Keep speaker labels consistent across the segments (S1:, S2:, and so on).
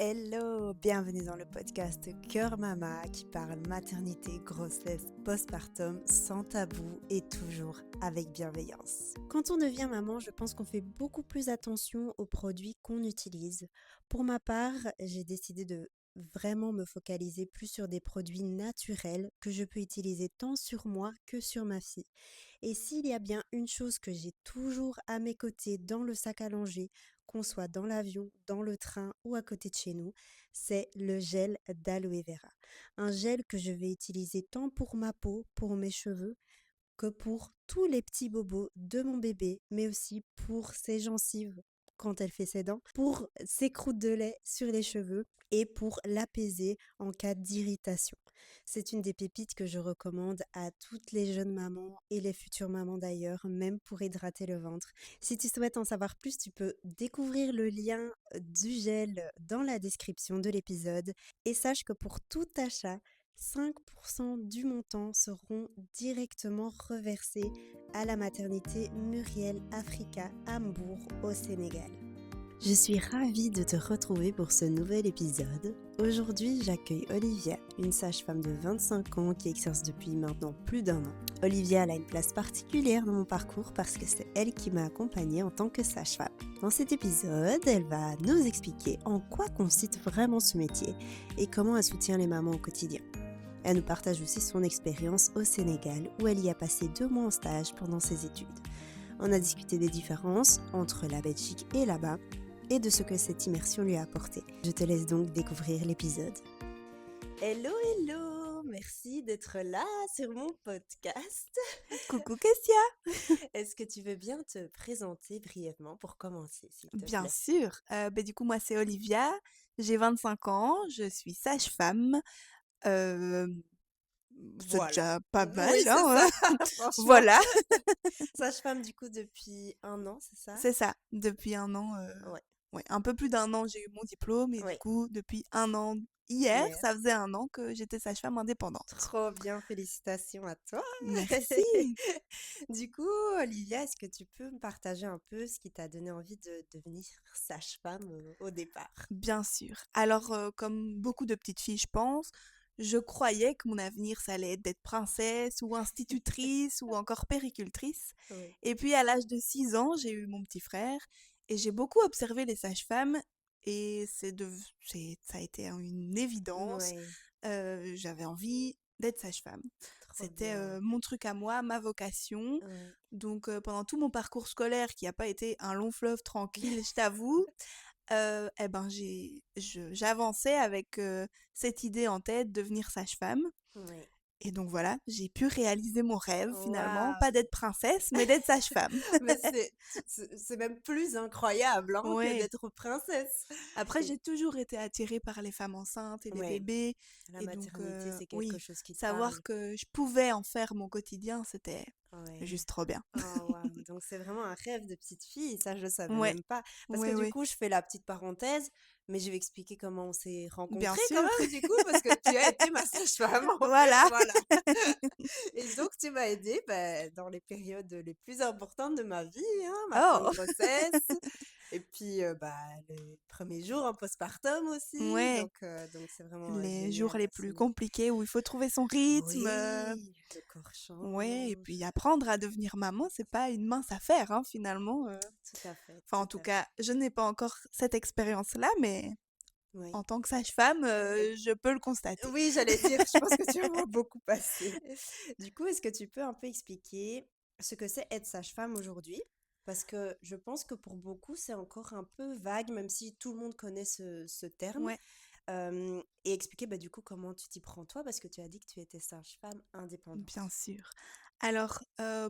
S1: Hello, bienvenue dans le podcast Cœur Mama qui parle maternité, grossesse, postpartum sans tabou et toujours avec bienveillance. Quand on devient maman, je pense qu'on fait beaucoup plus attention aux produits qu'on utilise. Pour ma part, j'ai décidé de vraiment me focaliser plus sur des produits naturels que je peux utiliser tant sur moi que sur ma fille. Et s'il y a bien une chose que j'ai toujours à mes côtés dans le sac à langer, qu'on soit dans l'avion, dans le train ou à côté de chez nous, c'est le gel d'aloe vera. Un gel que je vais utiliser tant pour ma peau, pour mes cheveux, que pour tous les petits bobos de mon bébé, mais aussi pour ses gencives quand elle fait ses dents, pour ses croûtes de lait sur les cheveux et pour l'apaiser en cas d'irritation. C'est une des pépites que je recommande à toutes les jeunes mamans et les futures mamans d'ailleurs, même pour hydrater le ventre. Si tu souhaites en savoir plus, tu peux découvrir le lien du gel dans la description de l'épisode et sache que pour tout achat, 5% du montant seront directement reversés à la maternité Muriel Africa à Hambourg au Sénégal. Je suis ravie de te retrouver pour ce nouvel épisode. Aujourd'hui, j'accueille Olivia, une sage-femme de 25 ans qui exerce depuis maintenant plus d'1 an. Olivia a une place particulière dans mon parcours parce que c'est elle qui m'a accompagnée en tant que sage-femme. Dans cet épisode, elle va nous expliquer en quoi consiste vraiment ce métier et comment elle soutient les mamans au quotidien. Elle nous partage aussi son expérience au Sénégal où elle y a passé 2 mois en stage pendant ses études. On a discuté des différences entre la Belgique et là-bas et de ce que cette immersion lui a apporté. Je te laisse donc découvrir l'épisode. Hello, hello! Merci d'être là sur mon podcast.
S2: Coucou Kessia.
S1: Est-ce que tu veux bien te présenter brièvement pour commencer, s'il te
S2: Bien
S1: plaît?
S2: sûr. Du coup, moi, c'est Olivia, j'ai 25 ans, je suis sage-femme. Hem, c'est
S1: Voilà.
S2: déjà pas mal,
S1: Oui, c'est
S2: hein,
S1: ça, franchement.
S2: voilà,
S1: Sage-femme du coup depuis 1 an, c'est ça?
S2: c'est ça. Depuis 1 an,
S1: Ouais,
S2: ouais, un peu plus d'1 an, j'ai eu mon diplôme et du
S1: ouais.
S2: coup, depuis 1 an, hier,
S1: Hier.
S2: ça faisait 1 an que j'étais sage-femme indépendante.
S1: Trop bien, félicitations à toi.
S2: Merci.
S1: Du coup, Olivia, est-ce que tu peux me partager un peu ce qui t'a donné envie de devenir sage-femme au départ?
S2: Bien sûr. Alors, comme beaucoup de petites filles, je pense, je croyais que mon avenir, ça allait être d'être princesse ou institutrice ou encore péricultrice.
S1: Oui.
S2: Et puis, à l'âge de 6 ans, j'ai eu mon petit frère et j'ai beaucoup observé les sages-femmes et ça a été une évidence.
S1: Oui,
S2: J'avais envie d'être sage-femme.
S1: trop
S2: C'était
S1: bien.
S2: mon truc à moi, ma vocation.
S1: Oui.
S2: Donc, pendant tout mon parcours scolaire, qui n'a pas été un long fleuve tranquille, je t'avoue, et ben j'avançais avec, cette idée en tête, devenir sage-femme
S1: Oui.
S2: et donc voilà, j'ai pu réaliser mon rêve finalement, pas
S1: Waouh!
S2: d'être princesse, mais d'être sage-femme.
S1: Mais c'est même plus incroyable hein, que
S2: Ouais.
S1: d'être princesse.
S2: Après
S1: Et
S2: j'ai toujours été attirée par les femmes enceintes et les
S1: ouais,
S2: bébés
S1: la
S2: et donc
S1: maternité, c'est quelque
S2: oui,
S1: chose qui te parle.
S2: savoir que je pouvais en faire mon quotidien, c'était
S1: Ouais.
S2: juste trop bien.
S1: Oh waouh, donc c'est vraiment un rêve de petite fille, ça je le savais
S2: Ouais,
S1: même pas. Parce que
S2: ouais,
S1: du
S2: ouais,
S1: coup, je fais la petite parenthèse, mais je vais expliquer comment on s'est
S2: bien
S1: rencontrés quand
S2: sûr.
S1: même du coup, parce que tu as été ma sage-femme en fait,
S2: Voilà.
S1: voilà. Et donc tu m'as aidée dans les périodes les plus importantes de ma vie, hein, ma fin de
S2: Oh!
S1: grossesse, et puis les premiers jours en postpartum aussi,
S2: Ouais.
S1: donc c'est vraiment
S2: Les jours
S1: génial
S2: les
S1: ce
S2: plus
S1: métier.
S2: compliqués où il faut trouver son rythme,
S1: Oui, le corps
S2: ouais et
S1: change.
S2: puis apprendre à devenir maman, c'est pas une mince affaire, hein, finalement,
S1: Tout à fait,
S2: enfin, en
S1: tout
S2: tout
S1: à fait.
S2: cas, je n'ai pas encore cette expérience-là, mais
S1: Oui.
S2: en tant que sage-femme, je peux le constater.
S1: Oui, j'allais dire, je pense que tu en vois beaucoup passer. Du coup, est-ce que tu peux un peu expliquer ce que c'est être sage-femme aujourd'hui? Parce que je pense que pour beaucoup, c'est encore un peu vague, même si tout le monde connaît ce terme.
S2: Ouais,
S1: Et expliquer du coup comment tu t'y prends toi, parce que tu as dit que tu étais sage-femme
S2: bien
S1: indépendante.
S2: sûr. Alors,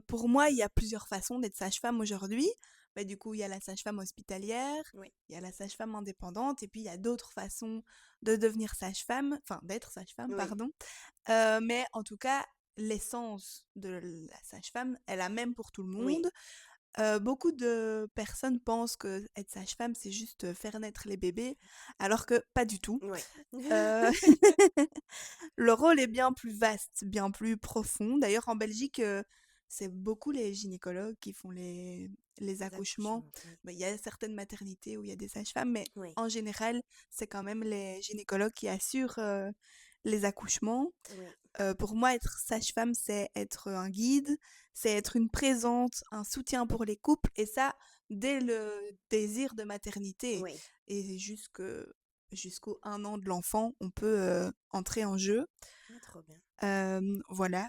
S2: pour moi, il y a plusieurs façons d'être sage-femme aujourd'hui. Bah, du coup, il y a la sage-femme hospitalière,
S1: Oui,
S2: il y a la sage-femme indépendante et puis il y a d'autres façons de devenir sage-femme, enfin d'être sage-femme,
S1: oui,
S2: pardon. Mais en tout cas, l'essence de la sage-femme est la même pour tout le
S1: oui,
S2: monde. Beaucoup de personnes pensent que être sage-femme, c'est juste, faire naître les bébés, alors que pas du tout.
S1: oui.
S2: Heu, le rôle est bien plus vaste, bien plus profond. D'ailleurs, en Belgique, c'est beaucoup les gynécologues qui font les
S1: Les
S2: accouchements.
S1: accouchements, oui.
S2: Bah, il y a certaines maternités où il y a des sages-femmes, mais
S1: Oui,
S2: en général, c'est quand même les gynécologues qui assurent les accouchements.
S1: oui,
S2: Pour moi, être sage-femme, c'est être un guide, c'est être une présente, un soutien pour les couples, et ça, dès le désir de maternité.
S1: oui.
S2: Et jusqu'au 1 an de l'enfant, on peut entrer en jeu.
S1: Ah, trop bien.
S2: Voilà.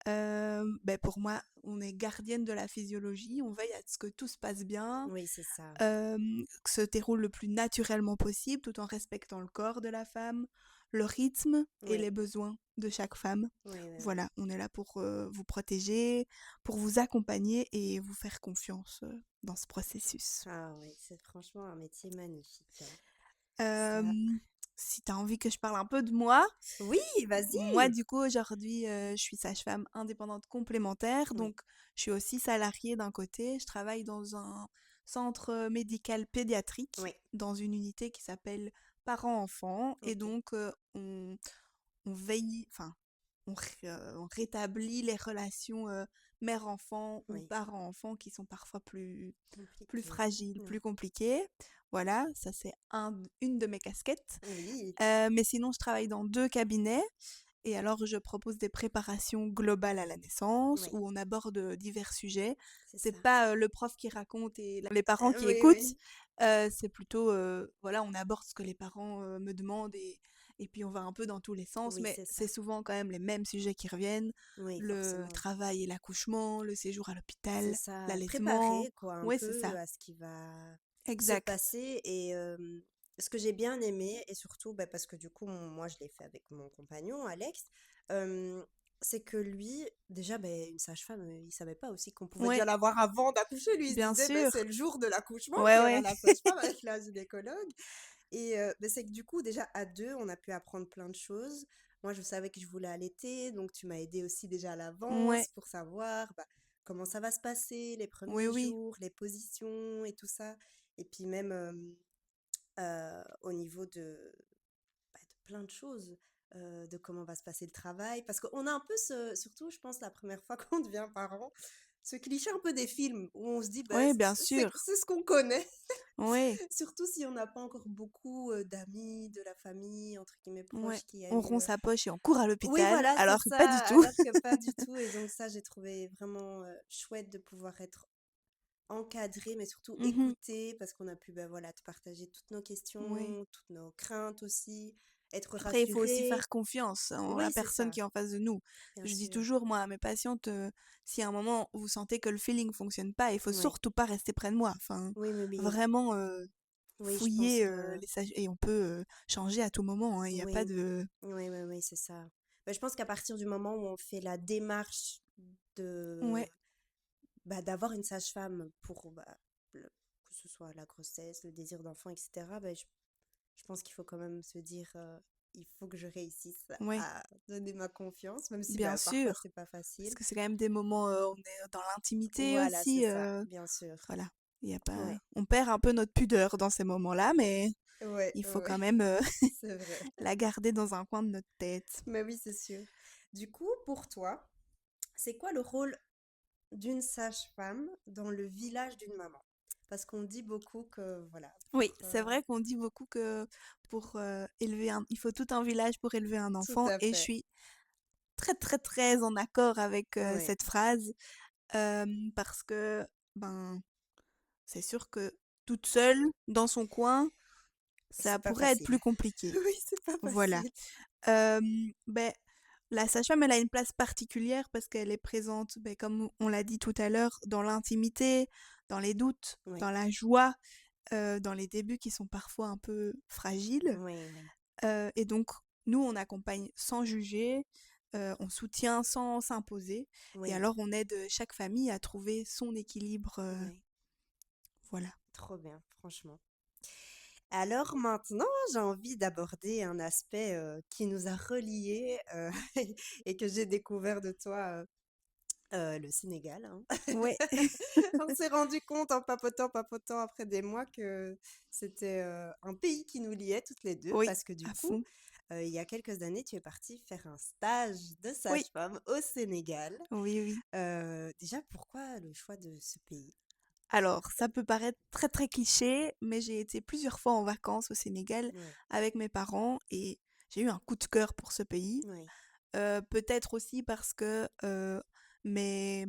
S2: Beh, pour moi, on est gardienne de la physiologie, on veille à ce que tout se passe bien,
S1: Oui, c'est ça.
S2: que se déroule le plus naturellement possible, tout en respectant le corps de la femme, le rythme et
S1: Oui,
S2: les besoins de chaque femme.
S1: oui, oui, oui.
S2: Voilà, on est là pour vous protéger, pour vous accompagner et vous faire confiance dans ce processus.
S1: Ah oui, c'est franchement un métier magnifique, hein. Ça.
S2: Hem, Si tu as envie que je parle un peu de moi,
S1: Oui,
S2: moi,
S1: vas-y!
S2: du coup, aujourd'hui, je suis sage-femme indépendante complémentaire,
S1: Oui,
S2: donc je suis aussi salariée d'un côté. Je travaille dans un centre médical pédiatrique,
S1: oui,
S2: dans une unité qui s'appelle parents-enfants, et
S1: ok.
S2: donc on veille, enfin, on rétablit les relations mère-enfant ou
S1: Oui,
S2: parents-enfants qui sont parfois plus
S1: compliqué.
S2: fragiles,
S1: Oui.
S2: plus compliquées. Voilà, ça c'est une de mes casquettes.
S1: Oui,
S2: Mais sinon, je travaille dans 2 cabinets et alors je propose des préparations globales à la naissance
S1: oui,
S2: où on aborde, divers sujets.
S1: c'est
S2: C'est
S1: ça.
S2: pas, le prof qui raconte et les parents qui
S1: Oui,
S2: écoutent,
S1: oui.
S2: c'est plutôt, voilà, on aborde ce que les parents, me demandent et puis on va un peu dans tous les sens,
S1: Oui,
S2: mais
S1: c'est ça.
S2: c'est souvent quand même les mêmes sujets qui reviennent:
S1: Oui,
S2: le
S1: forcément.
S2: travail et l'accouchement, le séjour à
S1: C'est
S2: l'hôpital,
S1: ça.
S2: l'allaitement.
S1: Préparer, quoi, un
S2: Ouais, c'est ça,
S1: peu à ce qui va se
S2: exact.
S1: passer. Et ce que j'ai bien aimé, et surtout bah, parce que du coup, moi, je l'ai fait avec mon compagnon, Alex, euh, c'est que lui, déjà, ben une sage-femme, il savait pas aussi qu'on pouvait déjà
S2: Ouais,
S1: l'avoir avant d'accoucher. Lui, il se
S2: bien
S1: disait, ben, c'est
S2: sûr.
S1: le jour de l'accouchement
S2: Ouais,
S1: qu'il y aura
S2: ouais.
S1: la sage-femme avec la gynécologue. Et c'est que du coup, déjà à deux, on a pu apprendre plein de choses. Moi, je savais que je voulais allaiter, donc tu m'as aidé aussi déjà à l'avance
S2: Ouais,
S1: pour savoir bah, comment ça va se passer, les
S2: oui,
S1: premiers
S2: oui.
S1: jours, les positions et tout ça. Et puis même au niveau bah, de plein de choses, de comment va se passer le travail. Parce qu'on a un peu surtout, je pense, la première fois qu'on devient parent, ce cliché un peu des films où on se dit, bah,
S2: Oui, bien sûr.
S1: c'est ce qu'on connaît.
S2: Oui,
S1: Surtout si on n'a pas encore beaucoup d'amis, de la famille, entre guillemets,
S2: ouais.
S1: proches qui a
S2: On
S1: eu.
S2: rompt sa poche et on court à
S1: Oui,
S2: l'hôpital,
S1: voilà, c'est
S2: alors que
S1: ça,
S2: pas du tout.
S1: alors que pas du tout. Et donc ça, j'ai trouvé vraiment chouette de pouvoir être encadré, mais surtout
S2: Mhm.
S1: écouté, parce qu'on a pu ben, voilà, te partager toutes nos
S2: Oui.
S1: questions, toutes nos craintes aussi, être
S2: Après, il faut aussi
S1: rassuré.
S2: faire confiance en la
S1: Oui, c'est
S2: personne
S1: ça,
S2: qui est en face de nous.
S1: bien
S2: Je dis
S1: sûr.
S2: toujours, moi, à mes patientes, si à un moment vous sentez que le feeling fonctionne pas, il faut
S1: Oui,
S2: surtout pas rester près de moi. Enfin,
S1: oui, oui, oui.
S2: vraiment
S1: Oui, je pense
S2: fouiller
S1: que.
S2: et on peut changer à tout moment, hein. Il n'y a pas
S1: Oui,
S2: de.
S1: oui, oui, oui, c'est ça. Ben, je pense qu'à partir du moment où on fait la démarche de
S2: Ouais,
S1: bah, d'avoir une sage-femme pour bah, que ce soit la grossesse, le désir d'enfant, etc., bah, je pense qu'il faut quand même se dire il faut que je réussisse
S2: ouais,
S1: à donner ma confiance, même si
S2: bien
S1: bah, parfois
S2: sûr.
S1: c'est pas
S2: Parce
S1: facile.
S2: que c'est quand même des moments, on est dans l'intimité
S1: Voilà, c'est
S2: aussi.
S1: ça, bien sûr.
S2: Voilà, il y a pas
S1: Ouais,
S2: on perd un peu notre pudeur dans ces moments-là, mais
S1: ouais,
S2: il faut
S1: ouais,
S2: quand même,
S1: c'est vrai.
S2: la garder dans un coin de notre tête.
S1: Mais oui, c'est sûr. Du coup, pour toi, c'est quoi le rôle d'une sage-femme dans le village d'une maman? Parce qu'on dit beaucoup que, voilà,
S2: Oui,
S1: pour...
S2: c'est vrai qu'on dit beaucoup que pour, élever un il faut tout un village pour élever un
S1: tout
S2: enfant
S1: à
S2: et je
S1: fait.
S2: suis très, très, très en accord avec,
S1: Ouais,
S2: cette phrase, parce que, ben, c'est sûr que toute seule, dans son coin, ça
S1: c'est pas
S2: pourrait être
S1: facile.
S2: plus compliqué.
S1: Oui, c'est pas
S2: Voilà.
S1: facile.
S2: Beh, la sage-femme, elle a une place particulière parce qu'elle est présente, beh, comme on l'a dit tout à l'heure, dans l'intimité, dans les doutes,
S1: Oui,
S2: dans la joie, dans les débuts qui sont parfois un peu fragiles.
S1: oui, oui,
S2: Et donc, nous, on accompagne sans juger, on soutient sans s'imposer et
S1: oui,
S2: alors on aide, chaque famille à trouver son équilibre,
S1: oui.
S2: voilà.
S1: Trop bien, franchement. Alors maintenant, j'ai envie d'aborder un aspect qui nous a reliés et que j'ai découvert de toi Le Sénégal, hein.
S2: Ouais,
S1: On s'est rendu compte en papotant après des mois que c'était, un pays qui nous liait toutes les 2
S2: oui,
S1: parce que du
S2: à
S1: coup,
S2: fond.
S1: il y a quelques années, tu es partie faire un stage de
S2: Oui,
S1: sage-femme au Sénégal.
S2: oui, oui.
S1: Déjà, pourquoi le choix de ce pays?
S2: Alors, ça peut paraître très, très cliché, mais j'ai été plusieurs fois en vacances au Sénégal
S1: Oui,
S2: avec mes parents et j'ai eu un coup de cœur pour ce pays.
S1: oui,
S2: Peut-être aussi parce que, mes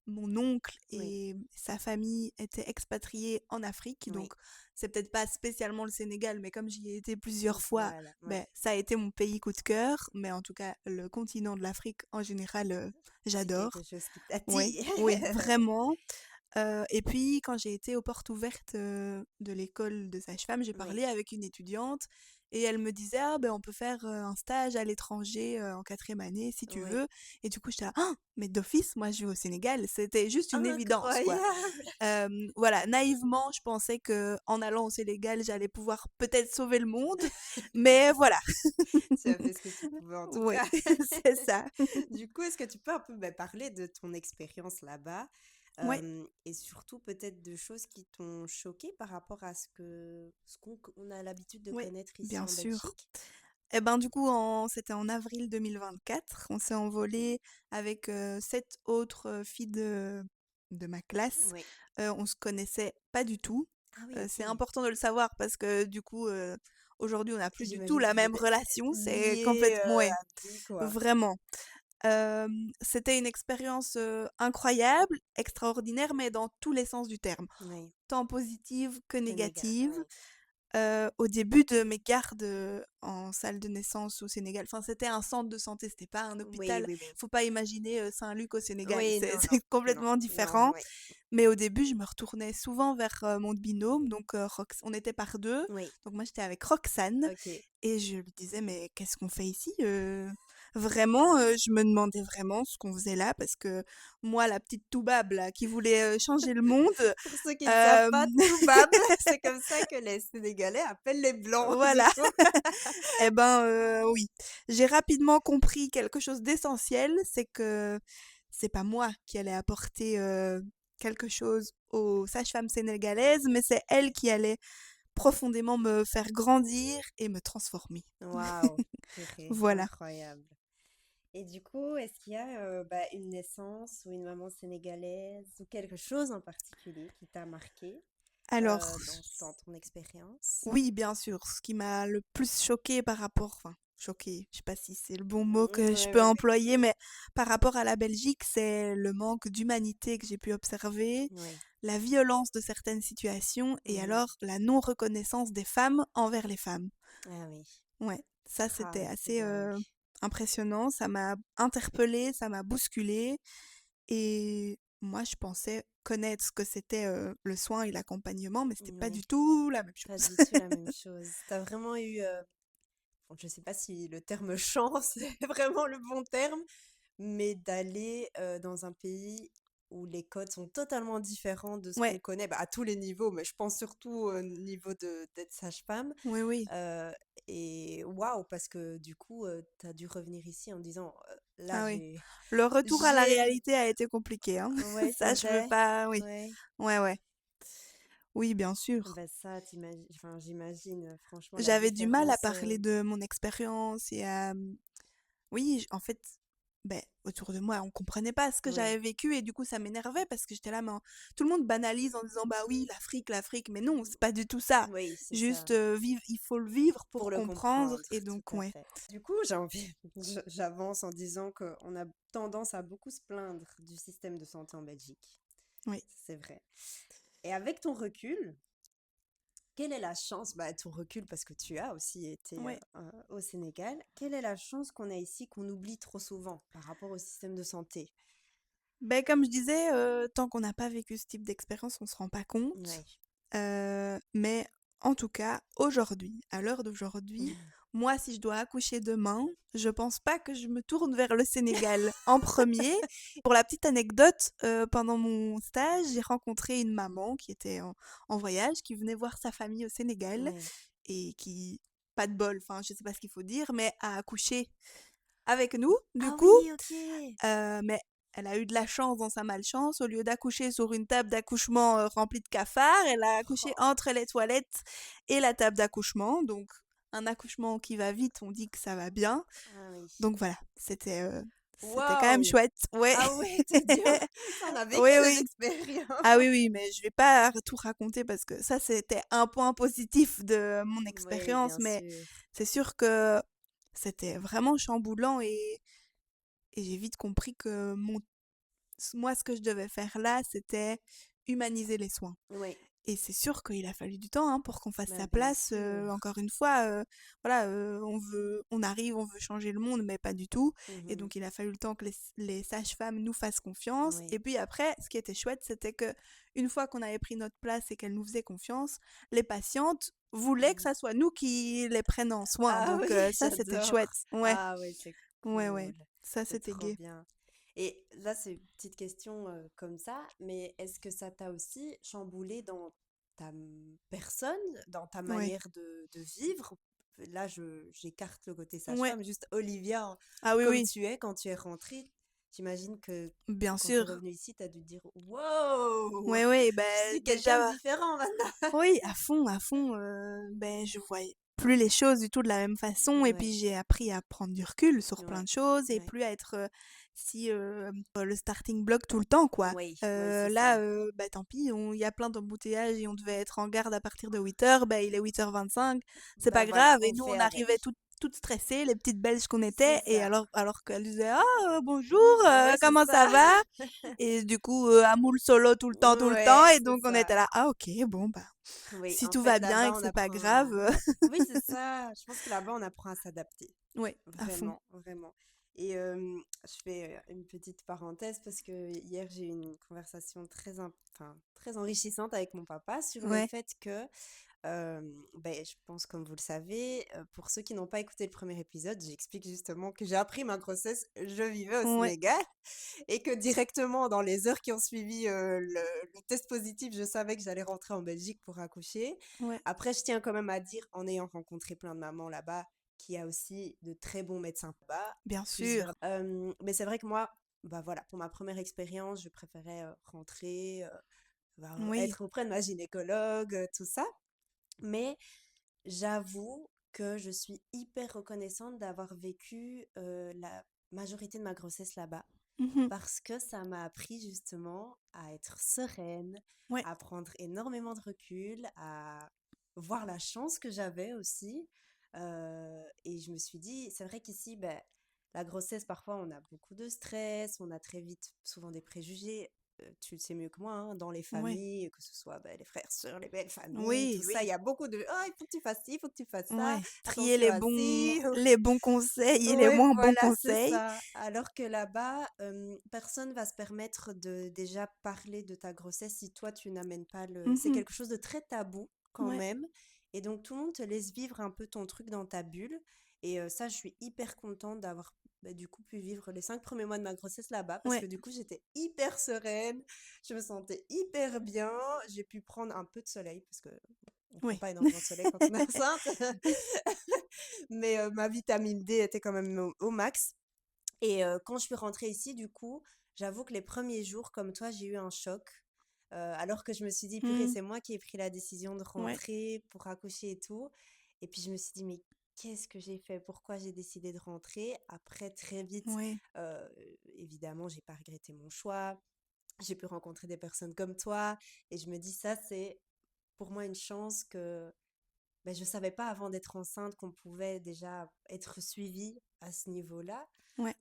S2: mon oncle
S1: oui,
S2: et sa famille étaient expatriés en Afrique,
S1: oui.
S2: donc c'est peut-être pas spécialement le Sénégal, mais comme j'y ai été plusieurs fois,
S1: Voilà, ouais.
S2: ben ça a été mon pays coup de cœur. Mais en tout cas, le continent de l'Afrique en général,
S1: C'est quelque
S2: j'adore.
S1: chose qui
S2: Ouais,
S1: t'attire.
S2: oui, vraiment. Et puis quand j'ai été aux portes ouvertes, de l'école de sage-femme, j'ai
S1: Oui,
S2: parlé avec une étudiante et elle me disait: «Ah ben on peut faire, un stage à l'étranger, en 4e année si tu
S1: oui.
S2: veux», et du coup j'étais là: «Ah! Mais d'office, moi je vais au Sénégal». C'était juste une évidence, quoi.
S1: Incroyable!
S2: Voilà, naïvement, je pensais que en allant au Sénégal, j'allais pouvoir peut-être sauver le monde, mais voilà.
S1: Tu as fait ce que tu pouvais en tout
S2: Ouais,
S1: cas.
S2: c'est ça.
S1: Du coup, est-ce que tu peux un peu, bah, parler de ton expérience là-bas,
S2: Ouais,
S1: et surtout peut-être de choses qui t'ont choqué par rapport à ce qu'on a l'habitude de
S2: ouais,
S1: connaître ici
S2: bien
S1: en
S2: sûr.
S1: Belgique?
S2: Et ben, du coup, c'était en avril 2024. On s'est envolé avec 7 autres filles de ma classe.
S1: Oui.
S2: On se connaissait pas du tout.
S1: Ah oui,
S2: C'est
S1: OK.
S2: important de le savoir parce que du coup, aujourd'hui, on n'a plus du tout
S1: J'imagine
S2: la
S1: que vous
S2: même
S1: êtes
S2: relation. C'est
S1: liés,
S2: complètement, ouais,
S1: à vie, quoi.
S2: vraiment. C'était une expérience incroyable, extraordinaire, mais dans tous les sens du terme.
S1: Oui,
S2: Tant positive que
S1: que néga
S2: négative.
S1: oui.
S2: Au début de mes gardes, en salle de naissance au Sénégal, enfin, c'était un centre de santé, c'était pas un
S1: Oui,
S2: hôpital.
S1: oui, oui.
S2: Faut pas imaginer, Saint-Luc au Sénégal,
S1: Oui,
S2: c'est
S1: non, non,
S2: c'est
S1: non,
S2: complètement
S1: non,
S2: différent.
S1: oui.
S2: Mais au début, je me retournais souvent vers, mon binôme, donc on était par 2,
S1: Oui,
S2: donc moi, j'étais avec Roxane
S1: OK.
S2: et je lui disais: «Mais qu'est-ce qu'on fait ici?» Vraiment, je me demandais vraiment ce qu'on faisait là parce que moi, la petite toubab là, qui voulait, changer le monde,
S1: Pour ceux qui ne savent
S2: hem
S1: pas, Toubab, c'est comme ça que les Sénégalais appellent les blancs, du
S2: voilà.
S1: coup.
S2: Eh ben, oui. J'ai rapidement compris quelque chose d'essentiel, c'est que c'est pas moi qui allais apporter, quelque chose aux sages-femmes sénégalaises, mais c'est elles qui allaient profondément me faire grandir et me transformer.
S1: Waouh, purée,
S2: Voilà.
S1: incroyable. Et du coup, est-ce qu'il y a, bah, une naissance ou une maman sénégalaise ou quelque chose en particulier qui t'a marqué,
S2: Alors,
S1: dans ton expérience?
S2: oui, bien sûr, ce qui m'a le plus choquée par rapport, enfin, choquée, je sais pas si c'est le bon mot
S1: Mmh,
S2: que je
S1: ouais,
S2: peux
S1: ouais, ouais.
S2: employer, mais par rapport à la Belgique, c'est le manque d'humanité que j'ai pu observer,
S1: Oui.
S2: la violence de certaines situations et
S1: Mmh.
S2: alors la non-reconnaissance des femmes envers les femmes.
S1: Ah oui.
S2: Ouais, ça
S1: Ah
S2: c'était
S1: oui, c'est
S2: assez
S1: dingue.
S2: impressionnant, ça m'a interpellée, ça m'a bousculée et moi je pensais connaître ce que c'était le soin et l'accompagnement, mais c'était pas
S1: Oui,
S2: du tout la même
S1: pas
S2: chose.
S1: du tout la même chose. T'as vraiment eu, bon, je sais pas si le terme chance est vraiment le bon terme, mais d'aller, dans un pays où les codes sont totalement différents de ce qu'on
S2: Ouais,
S1: connaît, bah, à tous les niveaux, mais je pense surtout au niveau d'être sage-femme,
S2: oui, oui.
S1: heu et waouh, parce que du coup, tu as dû revenir ici en disant, «Là,
S2: Ah oui.
S1: j'ai
S2: Le retour à la
S1: j'ai l»
S2: réalité a été compliqué, hein.
S1: ouais, c'est
S2: Ça, je veux
S1: vrai?
S2: pas, oui.
S1: Ouais.
S2: Ouais, ouais. Oui, bien sûr.
S1: Bah, ça, enfin, j'imagine, franchement la
S2: J'avais du mal à
S1: différence,
S2: parler de mon expérience et à, oui, en fait, ben, autour de moi, on comprenait pas ce que
S1: oui,
S2: j'avais vécu et du coup, ça m'énervait parce que j'étais là, mais tout le monde banalise en disant, bah oui, l'Afrique, mais non, c'est pas du tout ça.
S1: oui, c'est ça.
S2: Juste, il faut le vivre
S1: Pour
S2: pour
S1: le
S2: comprendre
S1: comprendre,
S2: et
S1: tout
S2: donc,
S1: à
S2: ouais.
S1: fait. Du coup, j'ai envie j'avance en disant qu'on a tendance à beaucoup se plaindre du système de santé en Belgique.
S2: Oui.
S1: C'est vrai. Et avec ton recul, quelle est la chance, bah, ton recul parce que tu as aussi été,
S2: Ouais.
S1: au Sénégal, quelle est la chance qu'on a ici qu'on oublie trop souvent par rapport au système de santé?
S2: Ben, comme je disais, tant qu'on n'a pas vécu ce type d'expérience, on se rend pas compte.
S1: Ouais.
S2: Mais en tout cas, aujourd'hui, à l'heure d'aujourd'hui, moi, si je dois accoucher demain, je pense pas que je me tourne vers le Sénégal en premier. Pour la petite anecdote, pendant mon stage, j'ai rencontré une maman qui était en voyage, qui venait voir sa famille au Sénégal
S1: Ouais.
S2: et qui, pas de bol, enfin, je sais pas ce qu'il faut dire, mais a accouché avec nous, du
S1: Ah
S2: coup.
S1: oui, OK!
S2: Mais elle a eu de la chance dans sa malchance. Au lieu d'accoucher sur une table d'accouchement remplie de cafards, elle a accouché
S1: Oh,
S2: entre les toilettes et la table d'accouchement. Donc, un accouchement qui va vite, on dit que ça va bien.
S1: ah oui.
S2: Donc voilà, c'était quand même
S1: Waouh!
S2: chouette. Ouais.
S1: Ah ouais, de Dieu! Ça, on a vécu
S2: Oui,
S1: des
S2: oui.
S1: expériences.
S2: Ah oui, oui, mais je vais pas tout raconter parce que ça, c'était un point positif de mon
S1: Oui,
S2: expérience,
S1: bien
S2: mais
S1: sûr.
S2: c'est sûr que c'était vraiment chamboulant et j'ai vite compris que moi, ce que je devais faire là, c'était humaniser les soins.
S1: Oui,
S2: Et c'est sûr qu'il a fallu du temps, hein, pour qu'on fasse
S1: bah,
S2: sa
S1: bien
S2: place.
S1: sûr.
S2: Encore une fois, voilà, on arrive, on veut changer le monde, mais pas du tout. Et
S1: Mhm.
S2: donc, il a fallu le temps que les sages-femmes nous fassent confiance.
S1: Oui.
S2: Et puis après, ce qui était chouette, c'était que une fois qu'on avait pris notre place et qu'elles nous faisaient confiance, les patientes voulaient que
S1: Mhm.
S2: ça soit nous qui les prenions en soin.
S1: Ah
S2: Donc,
S1: oui,
S2: ça, c'était
S1: j'adore.
S2: chouette. Ouais,
S1: Ah oui, c'est
S2: ouais, ouais.
S1: cool.
S2: Ça,
S1: C'est
S2: c'était
S1: trop
S2: gai.
S1: bien. Et là, c'est une petite question comme ça, mais est-ce que ça t'a aussi chamboulé dans ta personne, dans ta
S2: Ouais,
S1: manière de vivre? Là, j'écarte le côté
S2: ouais.
S1: sage-femme, juste Olivia,
S2: Ah oui,
S1: comme
S2: oui,
S1: tu es, quand tu es rentrée, j'imagine que
S2: bien
S1: quand tu es
S2: sûr.
S1: revenue ici, tu as dû te dire, wow,
S2: Ouais, ouais,
S1: je
S2: ben
S1: suis quelqu'un de
S2: déjà.
S1: différent maintenant.
S2: Oui, à fond, ben, je voyais plus les choses du tout de la même façon et
S1: Ouais,
S2: puis j'ai appris à prendre du recul sur plein
S1: ouais,
S2: de choses et
S1: ouais.
S2: plus à être, le starting block tout le temps, quoi.
S1: Oui, oui, c'est
S2: Là,
S1: ça.
S2: bah, tant pis, il y a plein d'embouteillages et on devait être en garde à partir de 8 heures, ben il est 8h25, c'est
S1: Bah
S2: pas
S1: voilà,
S2: grave et
S1: on
S2: nous
S1: fait
S2: on arrivait
S1: avec.
S2: toutes stressées, les petites Belges qu'on
S1: C'est
S2: était et
S1: ça.
S2: alors qu'elle disait: «Ah, bonjour,
S1: Ouais, c'est
S2: comment ça
S1: ça.
S2: va?» et du coup, à moule solo tout le temps
S1: Ouais,
S2: et
S1: c'est
S2: donc on était
S1: ça.
S2: là: «Ah OK, bon, bah».
S1: Oui,
S2: Si
S1: en
S2: tout va
S1: fait,
S2: bien et
S1: là-bas,
S2: que
S1: on
S2: c'est pas
S1: apprend
S2: grave,
S1: Oui, c'est ça. Je pense que là-bas, on apprend à s'adapter.
S2: ouais, à fond.
S1: Vraiment, vraiment. Et je fais une petite parenthèse parce que hier, j'ai eu une conversation enfin, très enrichissante avec mon papa sur le
S2: Ouais.
S1: fait que ben, je pense, comme vous le savez, pour ceux qui n'ont pas écouté le premier épisode, j'explique justement que j'ai appris ma grossesse, je vivais au
S2: Ouais.
S1: Sénégal et que directement, dans les heures qui ont suivi le test positif, je savais que j'allais rentrer en Belgique pour accoucher.
S2: Ouais.
S1: Après, je tiens quand même à dire, en ayant rencontré plein de mamans là-bas, qu'il y a aussi de très bons médecins là-bas,
S2: Bien
S1: plusieurs.
S2: sûr.
S1: Mais c'est vrai que moi, bah voilà, pour ma première expérience, je préférais rentrer,
S2: Oui.
S1: être auprès de ma gynécologue, tout ça. Mais j'avoue que je suis hyper reconnaissante d'avoir vécu la majorité de ma grossesse là-bas
S2: Mmh.
S1: parce que ça m'a appris justement à être sereine,
S2: Ouais.
S1: à prendre énormément de recul, à voir la chance que j'avais aussi. Et je me suis dit, c'est vrai qu'ici, ben, la grossesse, parfois, on a beaucoup de stress, on a très vite souvent des préjugés. Tu le sais mieux que moi, hein, dans les
S2: Ouais.
S1: familles, que ce soit ben, les frères, sœurs, les belles familles, tout
S2: Oui,
S1: ça, il
S2: oui.
S1: y a beaucoup de «Oh, il faut que tu fasses ci, il faut que tu fasses ça,
S2: Ouais. Trier
S1: attention à ci».
S2: les bons conseils et les
S1: Oui,
S2: moins bons
S1: voilà, c'est
S2: conseils.
S1: ça. Alors que là-bas, personne va se permettre de déjà parler de ta grossesse si toi tu n'amènes pas le. C'est
S2: Mmh.
S1: quelque chose de très tabou quand
S2: Ouais.
S1: même. Et donc tout le monde te laisse vivre un peu ton truc dans ta bulle. Et ça, je suis hyper contente d'avoir bah, du coup pu vivre les 5 premiers mois de ma grossesse là-bas parce que
S2: Ouais.
S1: du coup j'étais hyper sereine, je me sentais hyper bien. J'ai pu prendre un peu de soleil parce que on prend
S2: Oui.
S1: pas énormément de soleil quand on est enceinte. Mais ma vitamine D était quand même au max. Et quand je suis rentrée ici, du coup, j'avoue que les premiers jours, comme toi, j'ai eu un choc. Alors que je me suis dit, purée,
S2: Mmh.
S1: c'est moi qui ai pris la décision de
S2: Ouais.
S1: rentrer pour accoucher et tout. Et puis je me suis dit, mais qu'est-ce que j'ai fait? Pourquoi j'ai décidé de rentrer? Après, très vite,
S2: Ouais.
S1: euh, évidemment, j'ai pas regretté mon choix. J'ai pu rencontrer des personnes comme toi. Et je me dis, ça, c'est pour moi une chance que ben, je savais pas avant d'être enceinte qu'on pouvait déjà être suivi à ce niveau-là.
S2: Ouais.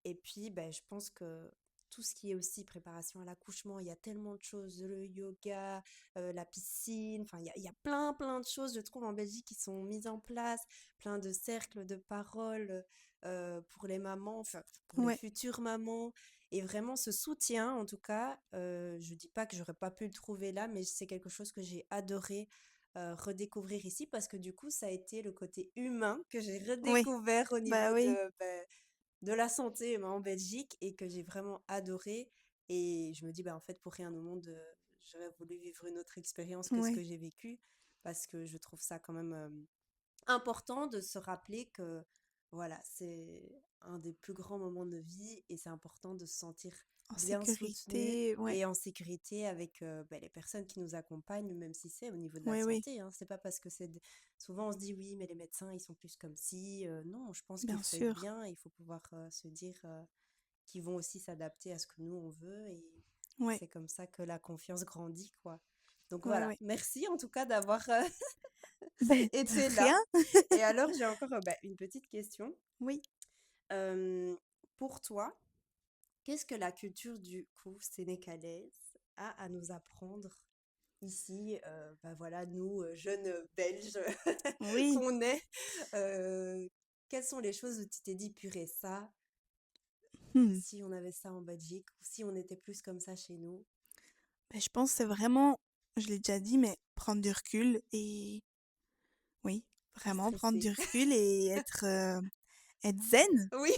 S1: Et puis, ben, je pense que tout ce qui est aussi préparation à l'accouchement, il y a tellement de choses, le yoga, la piscine, enfin, il y a plein, plein de choses, je trouve, en Belgique qui sont mises en place, plein de cercles de parole pour les mamans, enfin, pour les
S2: Ouais.
S1: futures mamans. Et vraiment, ce soutien, en tout cas, je dis pas que j'aurais pas pu le trouver là, mais c'est quelque chose que j'ai adoré redécouvrir ici parce que du coup, ça a été le côté humain que j'ai
S2: Oui.
S1: redécouvert au
S2: Bah
S1: niveau
S2: oui.
S1: de la santé en Belgique et que j'ai vraiment adoré. Et je me dis, bah, en fait, pour rien au monde, j'aurais voulu vivre une autre expérience que ce que
S2: Ouais.
S1: j'ai vécu parce que je trouve ça quand même important de se rappeler que voilà, c'est un des plus grands moments de nos vies et c'est important de se sentir
S2: En
S1: bien soutenu
S2: sécurité, ouais.
S1: et en sécurité avec les personnes qui nous accompagnent, même si c'est au niveau de la
S2: Oui, oui,
S1: santé, hein. C'est pas parce que souvent on se dit oui, mais les médecins ils sont plus comme si. Non, je pense qu'il
S2: bien
S1: faut être
S2: sûr.
S1: bien, il faut pouvoir se dire qu'ils vont aussi s'adapter à ce que nous on veut et
S2: Ouais,
S1: c'est comme ça que la confiance grandit, quoi. Donc
S2: ouais,
S1: voilà,
S2: ouais.
S1: merci en tout cas d'avoir
S2: Ben,
S1: été
S2: de
S1: là.
S2: rien.
S1: Et alors, j'ai encore une petite question.
S2: Oui.
S1: Euh, pour toi, qu'est-ce que la culture du coup sénégalaise a à nous apprendre ici, voilà, nous, jeunes Belges
S2: Oui.
S1: qu'on est, quelles sont les choses où tu t'es dit, purée, ça,
S2: Mmh.
S1: si on avait ça en Belgique, ou si on était plus comme ça chez nous,
S2: Beh, je pense que c'est vraiment, je l'ai déjà dit, mais prendre du recul et oui,
S1: pas
S2: vraiment prendre
S1: stressé.
S2: du recul et être zen.
S1: Oui,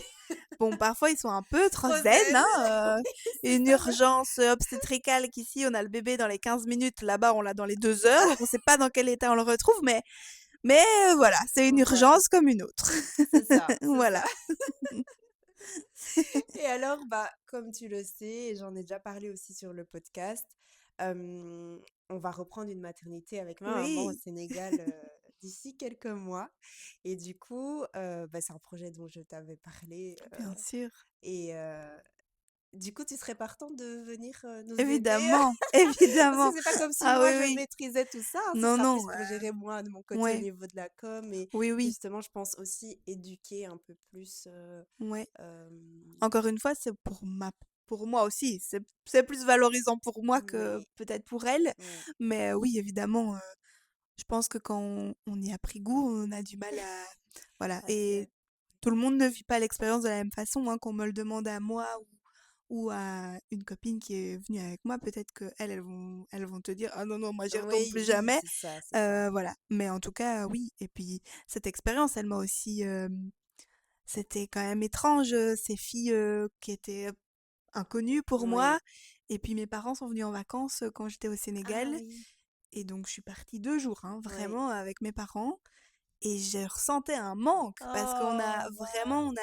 S2: Bon, parfois, ils sont un peu trop
S1: trop
S2: zen,
S1: zen,
S2: hein,
S1: c'est
S2: une
S1: ça, là.
S2: urgence, obstétricale qu'ici, on a le bébé dans les 15 minutes, là-bas, on l'a dans les 2 heures, donc on sait pas dans quel état on le retrouve, mais voilà, c'est une
S1: Voilà,
S2: urgence comme une autre.
S1: c'est ça, c'est
S2: Voilà.
S1: ça. Et alors, comme tu le sais, et j'en ai déjà parlé aussi sur le podcast, on va reprendre une maternité avec ma maman au
S2: Oui,
S1: Sénégal d'ici quelques mois. Et du coup, c'est un projet dont je t'avais parlé.
S2: bien sûr.
S1: Et du coup, tu serais partant de venir nous aider
S2: Évidemment,
S1: parce que
S2: évidemment.
S1: c'est pas comme si
S2: Ah
S1: moi
S2: oui,
S1: je
S2: oui.
S1: maîtrisais tout ça, hein. Ce
S2: Non,
S1: sera plus
S2: non,
S1: pour gérer moi de mon côté au
S2: ouais,
S1: niveau de la com et
S2: oui, oui,
S1: justement, je pense aussi éduquer un peu plus.
S2: ouais.
S1: Euh,
S2: Encore une fois, c'est pour moi aussi. C'est plus valorisant pour moi que
S1: oui,
S2: peut-être pour elle.
S1: oui,
S2: Mais oui, évidemment, je pense que quand on y a pris goût, on a du mal à voilà
S1: à
S2: et
S1: dire.
S2: tout le monde ne vit pas l'expérience de la même façon, hein. Qu'on me le demande à moi ou à une copine qui est venue avec moi, peut-être qu'elles, elles vont te dire: «Ah non, non, moi j'y retourne
S1: Oui,
S2: plus
S1: oui,
S2: jamais».
S1: c'est ça, c'est ça.
S2: Voilà. Mais en tout cas, oui et puis cette expérience, elle m'a aussi, c'était quand même étrange, ces filles, qui étaient inconnues pour moi
S1: Oui.
S2: et puis mes parents sont venus en vacances, quand j'étais au
S1: Ah
S2: Sénégal
S1: oui,
S2: et donc je suis partie 2 jours, hein,
S1: oui.
S2: vraiment avec mes parents et je ressentais un manque parce qu'on a
S1: Oh,
S2: vraiment
S1: waouh!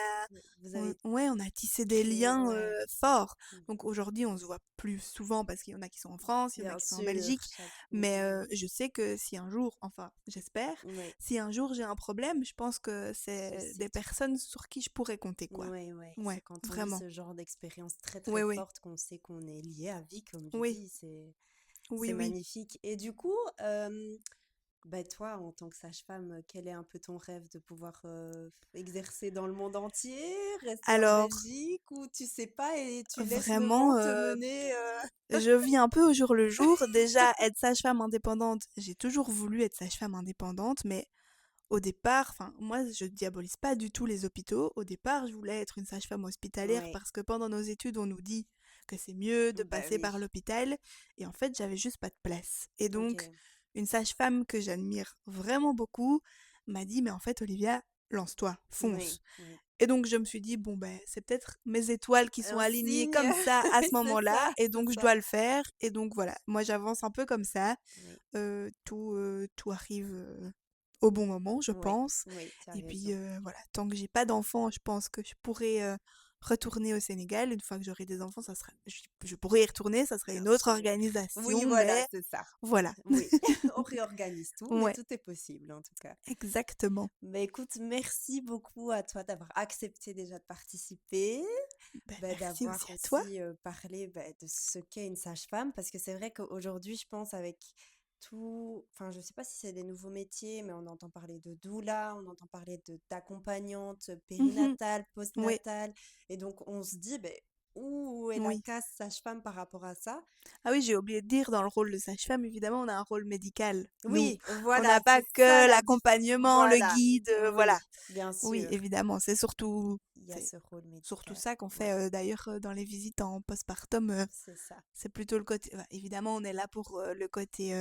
S1: Vous avez
S2: ouais, on a tissé des
S1: créé,
S2: liens,
S1: ouais.
S2: forts.
S1: Mmh.
S2: Donc aujourd'hui, on se voit plus souvent parce qu'il y en a qui sont en France, il y en a
S1: Bien
S2: qui sont en
S1: sûr,
S2: Belgique,
S1: chaque
S2: mais
S1: maison.
S2: je sais que si un jour, enfin j'espère,
S1: Oui,
S2: si un jour j'ai un problème, je pense que
S1: tu
S2: c'est
S1: sais
S2: des
S1: qui.
S2: personnes sur qui je pourrais compter, quoi.
S1: Oui, oui. C'est
S2: Ouais,
S1: quand on vit
S2: vraiment.
S1: ce genre d'expérience très, très
S2: Oui, oui.
S1: forte qu'on sait qu'on est lié à vie, comme tu
S2: Oui,
S1: dis. C'est
S2: oui, oui.
S1: magnifique. Et du coup, toi, en tant que sage-femme, quel est un peu ton rêve de pouvoir exercer dans le monde entier, rester en
S2: Alors,
S1: Belgique, ou tu sais pas et tu laisses le
S2: vraiment,
S1: vent te mener
S2: je vis un peu au jour le jour. Déjà, être sage-femme indépendante, j'ai toujours voulu être sage-femme indépendante, mais au départ, enfin, moi, je diabolise pas du tout les hôpitaux. Au départ, je voulais être une sage-femme hospitalière
S1: Oui,
S2: parce que pendant nos études, on nous dit que c'est mieux de
S1: bah
S2: passer
S1: oui,
S2: par l'hôpital. Et en fait, j'avais juste pas de place. Et donc,
S1: ok.
S2: une sage-femme que j'admire vraiment beaucoup m'a dit, mais en fait, Olivia, lance-toi, fonce.
S1: Oui, oui.
S2: Et donc, je me suis dit, bon, ben, c'est peut-être mes étoiles qui sont
S1: Un
S2: alignées
S1: signe,
S2: comme ça à
S1: oui,
S2: ce
S1: c'est
S2: moment-là.
S1: ça,
S2: Et
S1: c'est
S2: donc, je
S1: ça.
S2: dois le faire. Et donc, voilà, moi, j'avance un peu comme ça.
S1: Oui,
S2: Tout arrive au bon moment, je
S1: oui,
S2: pense.
S1: oui, tu as
S2: Et puis
S1: raison.
S2: voilà, tant que j'ai pas d'enfants, je pense que je pourrais retourner au Sénégal. Une fois que j'aurai des enfants, je pourrais y retourner, ça serait
S1: Bien
S2: une autre
S1: sûr. Oui,
S2: organisation,
S1: voilà,
S2: mais
S1: c'est ça.
S2: voilà.
S1: Oui, on réorganise tout, mais
S2: Ouais,
S1: tout est possible en tout cas.
S2: exactement.
S1: Mais écoute, merci beaucoup à toi d'avoir accepté déjà de participer,
S2: Ben, merci aussi
S1: d'avoir
S2: à toi.
S1: aussi parlé de ce qu'est une sage-femme, parce que c'est vrai qu'aujourd'hui, je pense avec tout, enfin, je sais pas si c'est des nouveaux métiers, mais on entend parler de doula, on entend parler d'accompagnante
S2: Mhm.
S1: périnatale,
S2: Oui,
S1: postnatale, et donc on se dit, où est la
S2: oui.
S1: case sage-femme par rapport à ça?
S2: Ah oui, j'ai oublié de dire, dans le rôle de sage-femme, évidemment, on a un rôle médical. Nous,
S1: Oui,
S2: on n'a
S1: voilà,
S2: pas
S1: c'est ça
S2: que
S1: la
S2: l'accompagnement, le
S1: voilà,
S2: guide, voilà.
S1: oui, bien
S2: Oui,
S1: sûr,
S2: évidemment,
S1: il y a
S2: c'est
S1: ce rôle
S2: surtout
S1: médical,
S2: ça qu'on
S1: ouais,
S2: fait d'ailleurs dans les visites en postpartum.
S1: c'est ça.
S2: C'est plutôt le côté, bah, évidemment, on est là pour le côté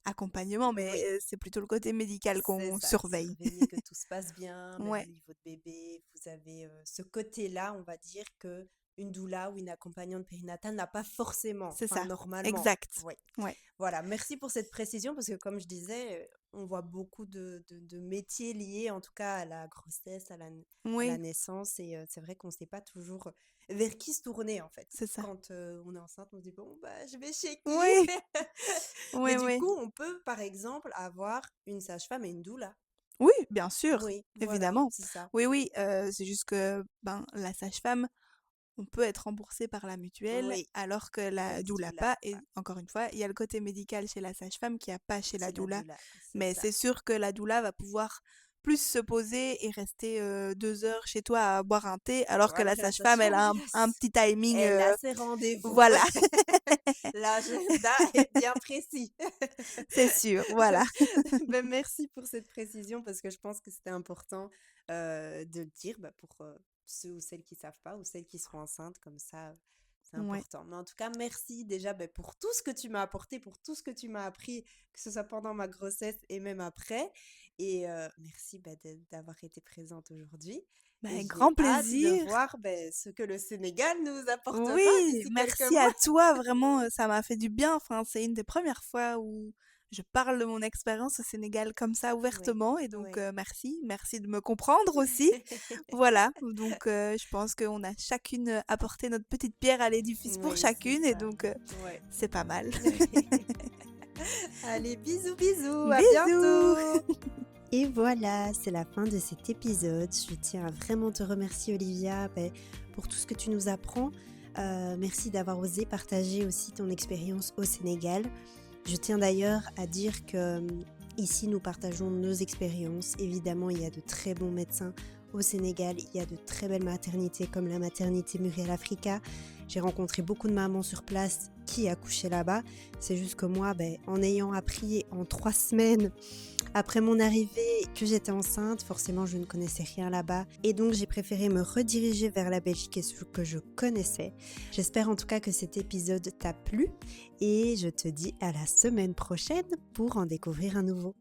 S2: accompagnement, mais
S1: Oui,
S2: c'est plutôt le côté médical
S1: c'est
S2: qu'on
S1: ça,
S2: surveille.
S1: surveiller que tout se passe bien, même au
S2: Ouais,
S1: niveau de bébé. Vous avez ce côté-là, on va dire, que une doula ou une accompagnante périnatale n'a pas forcément,
S2: c'est
S1: enfin
S2: ça.
S1: normalement.
S2: Exact.
S1: Oui.
S2: Ouais.
S1: Voilà, merci pour cette précision parce que comme je disais, on voit beaucoup de métiers liés, en tout cas, à la grossesse, à la
S2: Oui,
S1: naissance. Et c'est vrai qu'on ne sait pas toujours vers qui se tourner, en fait.
S2: c'est ça.
S1: Quand on est enceinte, on se dit, bon, bah, je vais chez qui?
S2: Oui,
S1: Mais
S2: oui,
S1: du
S2: oui.
S1: coup, on peut, par exemple, avoir une sage-femme et une doula.
S2: Oui, bien sûr,
S1: Oui, voilà,
S2: évidemment.
S1: c'est ça.
S2: Oui, oui, c'est juste que, ben, la sage-femme, on peut être remboursé par la mutuelle,
S1: Oui,
S2: alors que la
S1: la
S2: doula
S1: doula,
S2: pas. Et encore une fois, il y a le côté médical chez la sage-femme qu'il y a pas chez la
S1: c'est la
S2: doula.
S1: doula, c'est
S2: Mais
S1: ça.
S2: c'est sûr que la doula va pouvoir plus se poser et rester 2 heures chez toi à boire un thé, alors que
S1: Alors
S2: la
S1: que la
S2: sage-femme, elle
S1: sage-femme,
S2: a un petit timing.
S1: elle a ses rendez-vous.
S2: Voilà,
S1: L'agenda est bien précis.
S2: c'est sûr, voilà.
S1: Ben, merci pour cette précision parce que je pense que c'était important de le dire bah, pour ceux ou celles qui ne savent pas ou celles qui seront enceintes, comme ça, c'est
S2: Ouais.
S1: important. Mais en tout cas, merci déjà ben, pour tout ce que tu m'as apporté, pour tout ce que tu m'as appris, que ce soit pendant ma grossesse et même après. Et merci ben, d'avoir été présente aujourd'hui. Et
S2: Ben,
S1: j'ai
S2: grand
S1: hâte de
S2: plaisir.
S1: voir ben, ce que le Sénégal nous apportera
S2: Oui,
S1: d'ici quelques
S2: merci
S1: mois.
S2: à toi, vraiment, ça m'a fait du bien. Enfin, c'est une des premières fois où je parle de mon expérience au Sénégal comme ça
S1: Oui,
S2: ouvertement et donc
S1: oui.
S2: merci, merci de me comprendre aussi. Voilà, donc je pense qu'on a chacune apporté notre petite pierre à l'édifice pour
S1: Oui, c'est
S2: chacune et
S1: ça.
S2: donc
S1: Ouais.
S2: c'est pas mal.
S1: Allez, bisous, bisous, à
S2: Bisous!
S1: bientôt. Et voilà, c'est la fin de cet épisode. Je tiens à vraiment te remercier, Olivia, pour tout ce que tu nous apprends. Merci d'avoir osé partager aussi ton expérience au Sénégal. Je tiens d'ailleurs à dire que ici, nous partageons nos expériences. Évidemment, il y a de très bons médecins au Sénégal. Il y a de très belles maternités comme la maternité Muriel Africa. J'ai rencontré beaucoup de mamans sur place qui accouchaient là-bas. C'est juste que moi, en ayant appris en 3 semaines après mon arrivée que j'étais enceinte, forcément je ne connaissais rien là-bas et donc j'ai préféré me rediriger vers la Belgique et ce que je connaissais. J'espère en tout cas que cet épisode t'a plu et je te dis à la semaine prochaine pour en découvrir un nouveau.